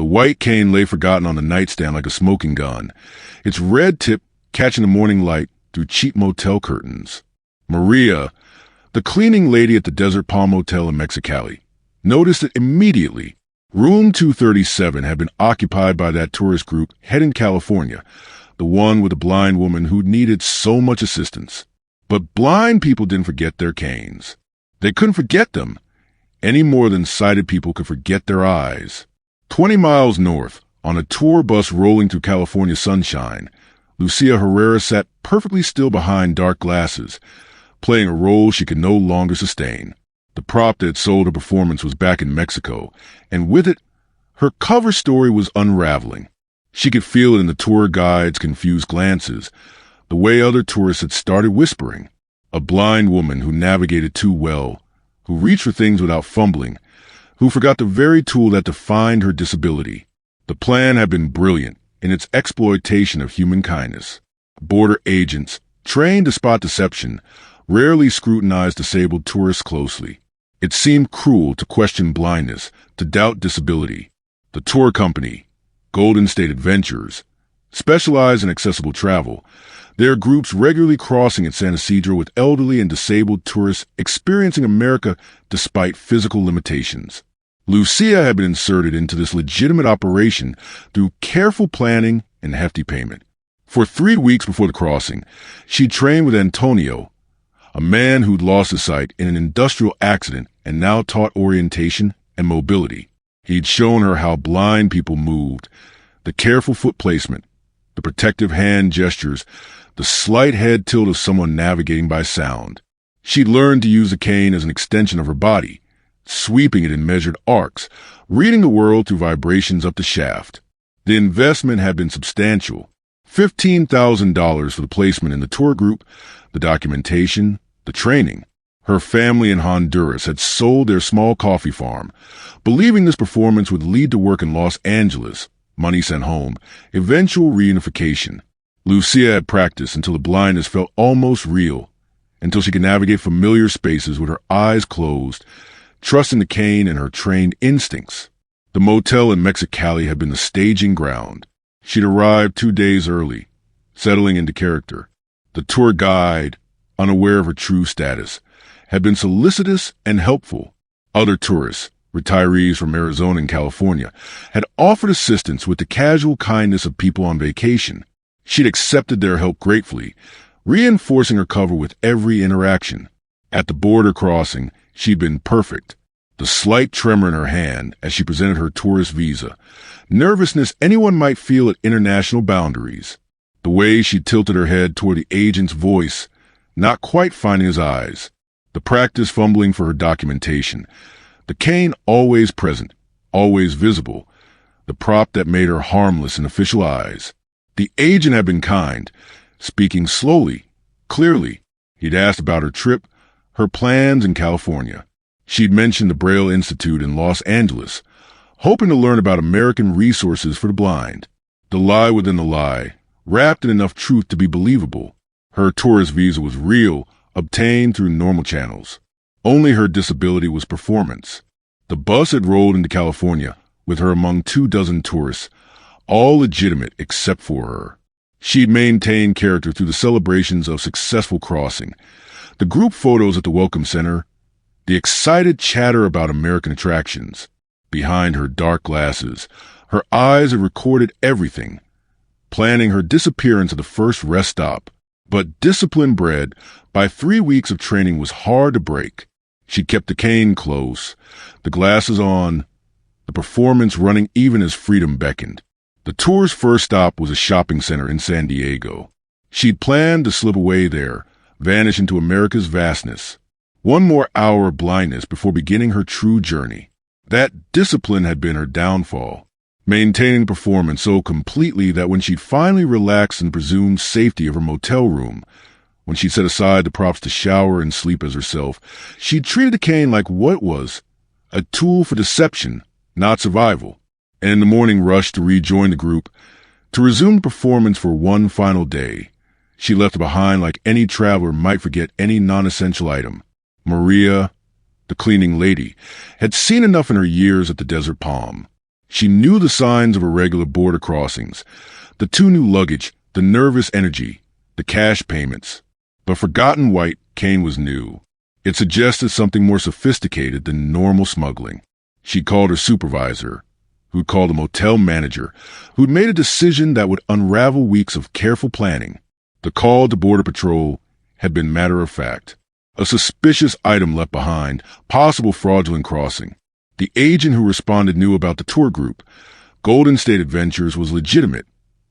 The white cane lay forgotten on the nightstand like a smoking gun, its red tip catching the morning light through cheap motel curtains. Maria, the cleaning lady at the Desert Palm Motel in Mexicali, noticed it immediately. Room 237 had been occupied by that tourist group heading California, the one with the blind woman who needed so much assistance. But blind people didn't forget their canes. They couldn't forget them, any more than sighted people could forget their eyes. 20 miles north, on a tour bus rolling through California sunshine, Lucia Herrera sat perfectly still behind dark glasses, playing a role she could no longer sustain. The prop that sold her performance was back in Mexico, and with it, her cover story was unraveling. She could feel it in the tour guide's confused glances, the way other tourists had started whispering. A blind woman who navigated too well, who reached for things without fumbling, who forgot the very tool that defined her disability. The plan had been brilliant in its exploitation of human kindness. Border agents, trained to spot deception, rarely scrutinized disabled tourists closely. It seemed cruel to question blindness, to doubt disability. The tour company, Golden State Adventures, specialized in accessible travel. Their groups regularly crossing at San Isidro with elderly and disabled tourists experiencing America despite physical limitations. Lucia had been inserted into this legitimate operation through careful planning and hefty payment. For 3 weeks before the crossing, she trained with Antonio, a man who'd lost his sight in an industrial accident and now taught orientation and mobility. He'd shown her how blind people moved, the careful foot placement, the protective hand gestures, the slight head tilt of someone navigating by sound. She'd learned to use the cane as an extension of her body, sweeping it in measured arcs, reading the world through vibrations up the shaft. The investment had been substantial. $15,000 for the placement in the tour group, the documentation, the training. Her family in Honduras had sold their small coffee farm, believing this performance would lead to work in Los Angeles, money sent home, eventual reunification. Lucia had practiced until the blindness felt almost real, until she could navigate familiar spaces with her eyes closed, trusting the cane and her trained instincts. The motel in Mexicali had been the staging ground. She'd arrived 2 days early, settling into character. The tour guide, unaware of her true status, had been solicitous and helpful. Other tourists, retirees from Arizona and California, had offered assistance with the casual kindness of people on vacation. She'd accepted their help gratefully, reinforcing her cover with every interaction. At the border crossing, she'd been perfect. The slight tremor in her hand as she presented her tourist visa, nervousness anyone might feel at international boundaries. The way she tilted her head toward the agent's voice, not quite finding his eyes. The practice fumbling for her documentation. The cane always present, always visible. The prop that made her harmless in official eyes. The agent had been kind, speaking slowly, clearly. He'd asked about her trip, her plans in California. She'd mentioned the Braille Institute in Los Angeles, hoping to learn about American resources for the blind. The lie within the lie, wrapped in enough truth to be believable. Her tourist visa was real, obtained through normal channels. Only her disability was performance. The bus had rolled into California, with her among 24 tourists, all legitimate except for her. She'd maintained character through the celebrations of successful crossing, the group photos at the Welcome Center, the excited chatter about American attractions. Behind her dark glasses, her eyes had recorded everything, planning her disappearance at the first rest stop. But discipline bred by 3 weeks of training was hard to break. She kept the cane close, the glasses on, the performance running even as freedom beckoned. The tour's first stop was a shopping center in San Diego. She'd planned to slip away there, vanish into America's vastness. 1 more hour of blindness before beginning her true journey. That discipline had been her downfall, maintaining performance so completely that when she'd finally relaxed in the presumed safety of her motel room, when she set aside the props to shower and sleep as herself, she treated the cane like what it was, a tool for deception, not survival. And in the morning rush to rejoin the group, to resume the performance for one final day, she left behind like any traveler might forget any non-essential item. Maria, the cleaning lady, had seen enough in her years at the Desert Palm. She knew the signs of irregular border crossings, the too new luggage, the nervous energy, the cash payments. But forgotten white cane was new. It suggested something more sophisticated than normal smuggling. She called her supervisor, who'd called a motel manager, who'd made a decision that would unravel weeks of careful planning. The call to Border Patrol had been matter of fact. A suspicious item left behind, possible fraudulent crossing. The agent who responded knew about the tour group. Golden State Adventures was legitimate,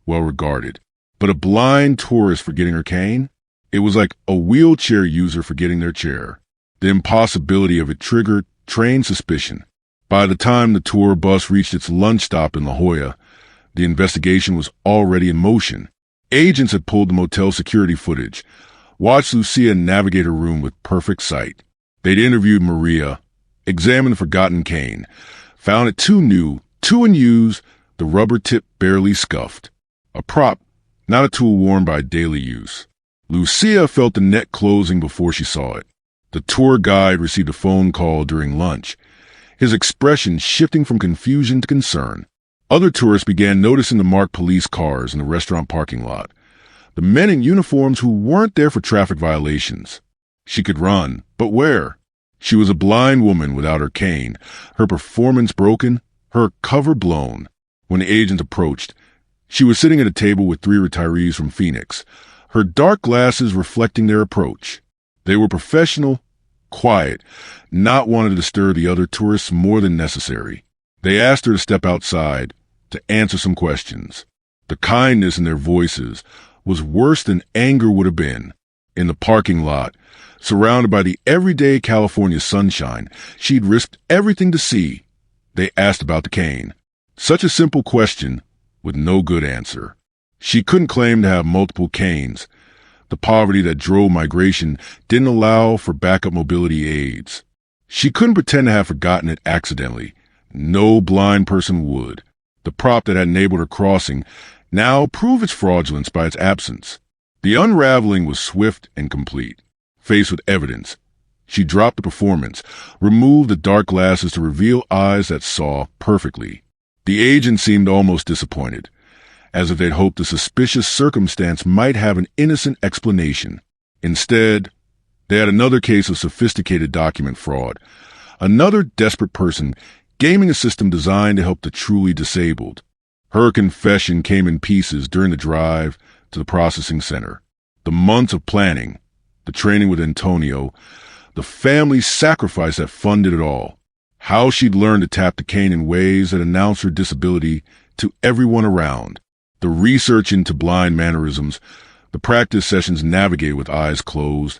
well regarded. But a blind tourist forgetting her cane? It was like a wheelchair user forgetting their chair. The impossibility of it triggered trained suspicion. By the time the tour bus reached its lunch stop in La Jolla, the investigation was already in motion. Agents had pulled the motel security footage, watched Lucia navigate her room with perfect sight. They'd interviewed Maria, examined the forgotten cane, found it too new, too unused, the rubber tip barely scuffed. A prop, not a tool worn by daily use. Lucia felt the net closing before she saw it. The tour guide received a phone call during lunch, his expression shifting from confusion to concern. Other tourists began noticing the marked police cars in the restaurant parking lot, the men in uniforms who weren't there for traffic violations. She could run, but where? She was a blind woman without her cane, her performance broken, her cover blown. When the agent approached, she was sitting at a table with 3 retirees from Phoenix, her dark glasses reflecting their approach. They were professional, quiet, not wanting to disturb the other tourists more than necessary. They asked her to step outside, to answer some questions. The kindness in their voices was worse than anger would have been. In the parking lot, surrounded by the everyday California sunshine she'd risked everything to see, they asked about the cane. Such a simple question with no good answer. She couldn't claim to have multiple canes. The poverty that drove migration didn't allow for backup mobility aids. She couldn't pretend to have forgotten it accidentally. No blind person would. The prop that had enabled her crossing now proved its fraudulence by its absence. The unraveling was swift and complete. Faced with evidence, she dropped the performance, removed the dark glasses to reveal eyes that saw perfectly. The agent seemed almost disappointed, as if they'd hoped the suspicious circumstance might have an innocent explanation. Instead, they had another case of sophisticated document fraud, another desperate person gaming a system designed to help the truly disabled. Her confession came in pieces during the drive to the processing center. The months of planning, the training with Antonio, the family sacrifice that funded it all. How she'd learned to tap the cane in ways that announced her disability to everyone around. The research into blind mannerisms, the practice sessions navigated with eyes closed,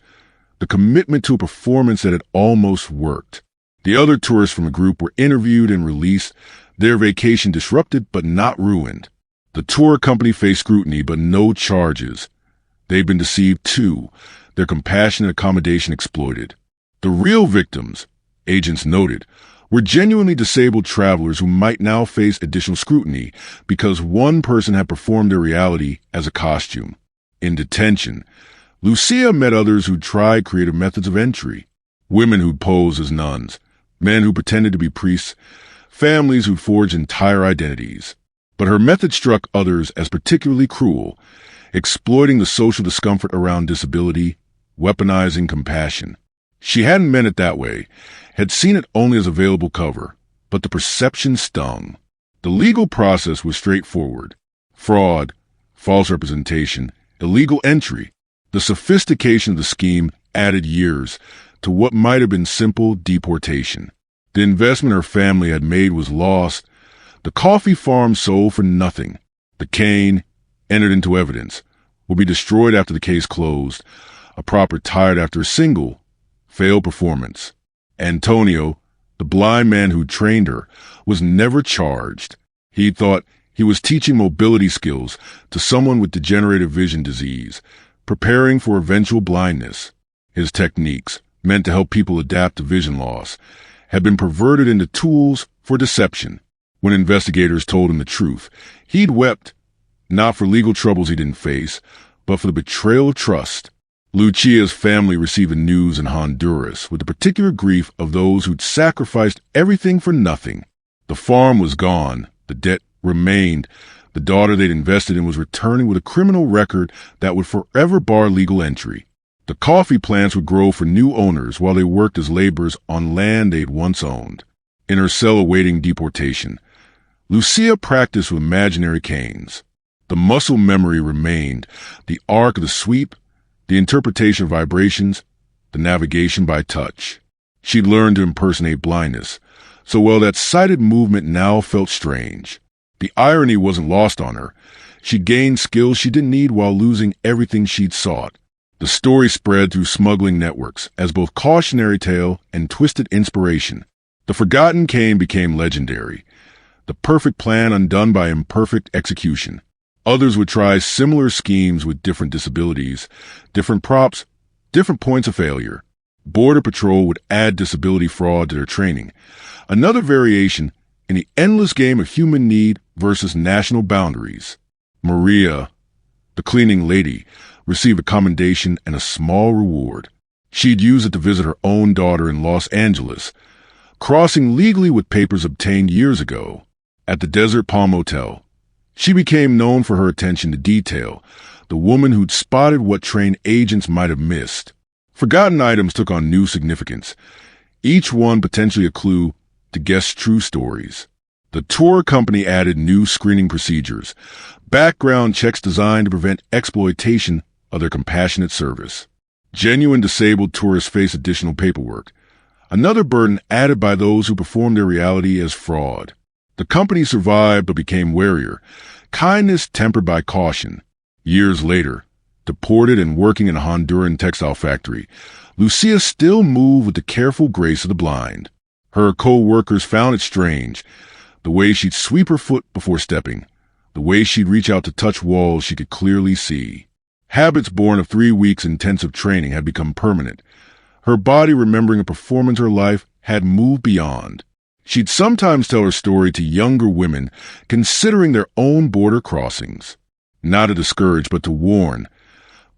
the commitment to a performance that had almost worked. The other tourists from the group were interviewed and released, their vacation disrupted but not ruined. The tour company faced scrutiny but no charges. They'd been deceived too, their compassionate accommodation exploited. The real victims, agents noted, were genuinely disabled travelers who might now face additional scrutiny because one person had performed their reality as a costume. In detention, Lucia met others who'd tried creative methods of entry. Women who'd posed as nuns, men who pretended to be priests, families who'd forged entire identities. But her method struck others as particularly cruel, exploiting the social discomfort around disability, weaponizing compassion. She hadn't meant it that way, had seen it only as available cover, but the perception stung. The legal process was straightforward. Fraud, false representation, illegal entry. The sophistication of the scheme added years to what might have been simple deportation. The investment her family had made was lost. The coffee farm sold for nothing. The cane, entered into evidence, would be destroyed after the case closed. A prop retired after a single, failed performance. Antonio, the blind man who trained her, was never charged. He thought he was teaching mobility skills to someone with degenerative vision disease, preparing for eventual blindness. His techniques, meant to help people adapt to vision loss, had been perverted into tools for deception. When investigators told him the truth, he'd wept, not for legal troubles he didn't face, but for the betrayal of trust. Lucia's family received the news in Honduras with the particular grief of those who'd sacrificed everything for nothing. The farm was gone. The debt remained. The daughter they'd invested in was returning with a criminal record that would forever bar legal entry. The coffee plants would grow for new owners while they worked as laborers on land they'd once owned. In her cell awaiting deportation, Lucia practiced with imaginary canes. The muscle memory remained, the arc of the sweep, the interpretation of vibrations, the navigation by touch. She'd learned to impersonate blindness, so well that sighted movement now felt strange. The irony wasn't lost on her. She'd gained skills she didn't need while losing everything she'd sought. The story spread through smuggling networks as both cautionary tale and twisted inspiration. The forgotten cane became legendary, the perfect plan undone by imperfect execution. Others would try similar schemes with different disabilities, different props, different points of failure. Border Patrol would add disability fraud to their training, another variation in the endless game of human need versus national boundaries. Maria, the cleaning lady, received a commendation and a small reward. She'd use it to visit her own daughter in Los Angeles, crossing legally with papers obtained years ago. At the Desert Palm Motel, she became known for her attention to detail, the woman who'd spotted what trained agents might have missed. Forgotten items took on new significance, each one potentially a clue to guess true stories. The tour company added new screening procedures, background checks designed to prevent exploitation of their compassionate service. Genuine disabled tourists face additional paperwork, another burden added by those who performed their reality as fraud. The company survived but became warier, kindness tempered by caution. Years later, deported and working in a Honduran textile factory, Lucia still moved with the careful grace of the blind. Her co-workers found it strange, the way she'd sweep her foot before stepping, the way she'd reach out to touch walls she could clearly see. Habits born of 3 weeks intensive training had become permanent. Her body, remembering a performance her life, had moved beyond. She'd sometimes tell her story to younger women considering their own border crossings. Not to discourage, but to warn.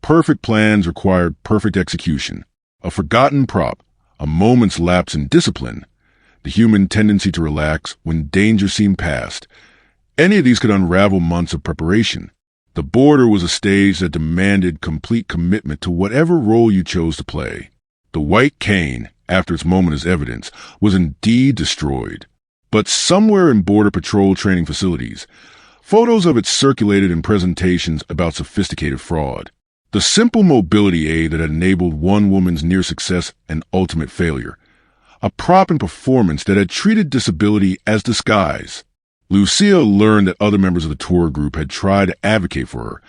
Perfect plans required perfect execution. A forgotten prop, a moment's lapse in discipline, the human tendency to relax when danger seemed past. Any of these could unravel months of preparation. The border was a stage that demanded complete commitment to whatever role you chose to play. The white cane, after its moment as evidence, was indeed destroyed. But somewhere in Border Patrol training facilities, photos of it circulated in presentations about sophisticated fraud. The simple mobility aid that had enabled one woman's near success and ultimate failure. A prop and performance that had treated disability as disguise. Lucia learned that other members of the tour group had tried to advocate for her,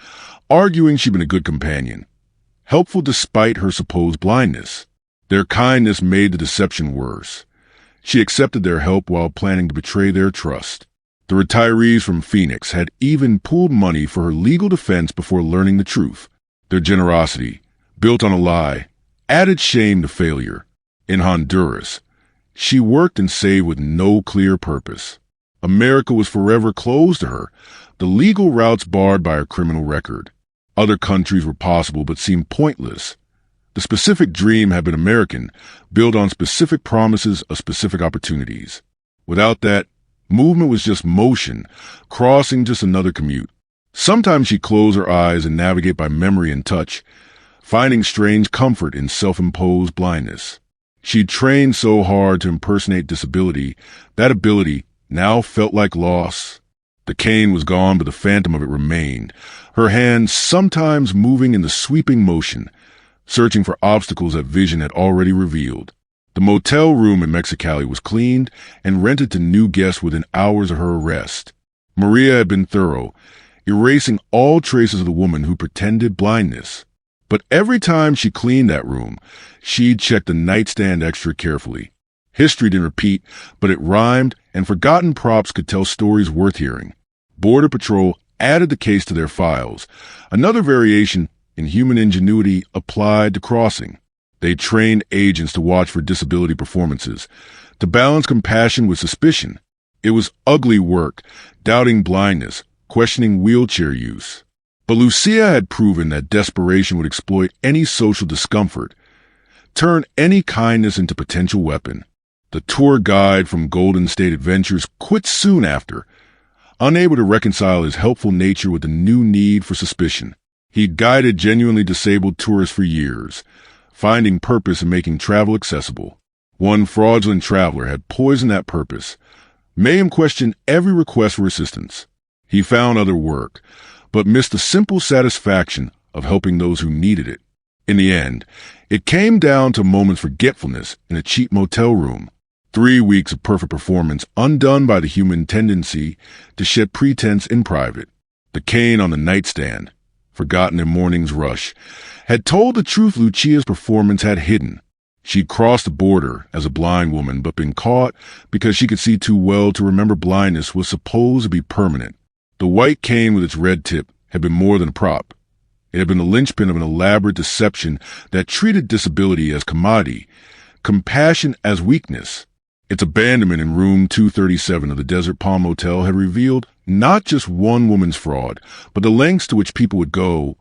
arguing she'd been a good companion, helpful despite her supposed blindness. Their kindness made the deception worse. She accepted their help while planning to betray their trust. The retirees from Phoenix had even pooled money for her legal defense before learning the truth. Their generosity, built on a lie, added shame to failure. In Honduras, she worked and saved with no clear purpose. America was forever closed to her, the legal routes barred by her criminal record. Other countries were possible but seemed pointless. The specific dream had been American, built on specific promises of specific opportunities. Without that, movement was just motion, crossing just another commute. Sometimes she'd close her eyes and navigate by memory and touch, finding strange comfort in self-imposed blindness. She'd trained so hard to impersonate disability, that ability now felt like loss. The cane was gone, but the phantom of it remained, her hands sometimes moving in the sweeping motion, searching for obstacles that vision had already revealed. The motel room in Mexicali was cleaned and rented to new guests within hours of her arrest. Maria had been thorough, erasing all traces of the woman who pretended blindness. But every time she cleaned that room, she'd check the nightstand extra carefully. History didn't repeat, but it rhymed, and forgotten props could tell stories worth hearing. Border Patrol added the case to their files, another variation in human ingenuity applied to crossing. They trained agents to watch for disability performances, to balance compassion with suspicion. It was ugly work, doubting blindness, questioning wheelchair use. But Lucia had proven that desperation would exploit any social discomfort, turn any kindness into potential weapon. The tour guide from Golden State Adventures quit soon after, unable to reconcile his helpful nature with the new need for suspicion. He'd guided genuinely disabled tourists for years, finding purpose in making travel accessible. One fraudulent traveler had poisoned that purpose, made him question every request for assistance. He found other work, but missed the simple satisfaction of helping those who needed it. In the end, it came down to moments forgetfulness in a cheap motel room. 3 weeks of perfect performance undone by the human tendency to shed pretense in private. The cane on the nightstand, forgotten in morning's rush, had told the truth Lucia's performance had hidden. She'd crossed the border as a blind woman but been caught because she could see too well to remember blindness was supposed to be permanent. The white cane with its red tip had been more than a prop. It had been the linchpin of an elaborate deception that treated disability as commodity, compassion as weakness. Its abandonment in room 237 of the Desert Palm Motel had revealed not just one woman's fraud, but the lengths to which people would go,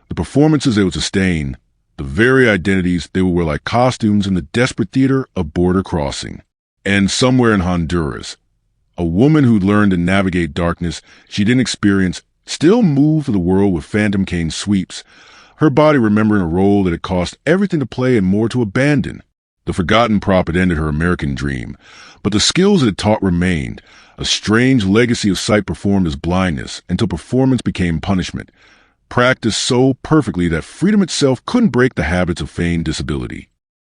the performances they would sustain, the very identities they would wear like costumes in the desperate theater of border crossing. And somewhere in Honduras, a woman who'd learned to navigate darkness she didn't experience still moved through the world with phantom cane sweeps, her body remembering a role that had cost everything to play and more to abandon. The forgotten prop had ended her American dream, but the skills it had taught remained, a strange legacy of sight performed as blindness until performance became punishment, practiced so perfectly that freedom itself couldn't break the habits of feigned disability.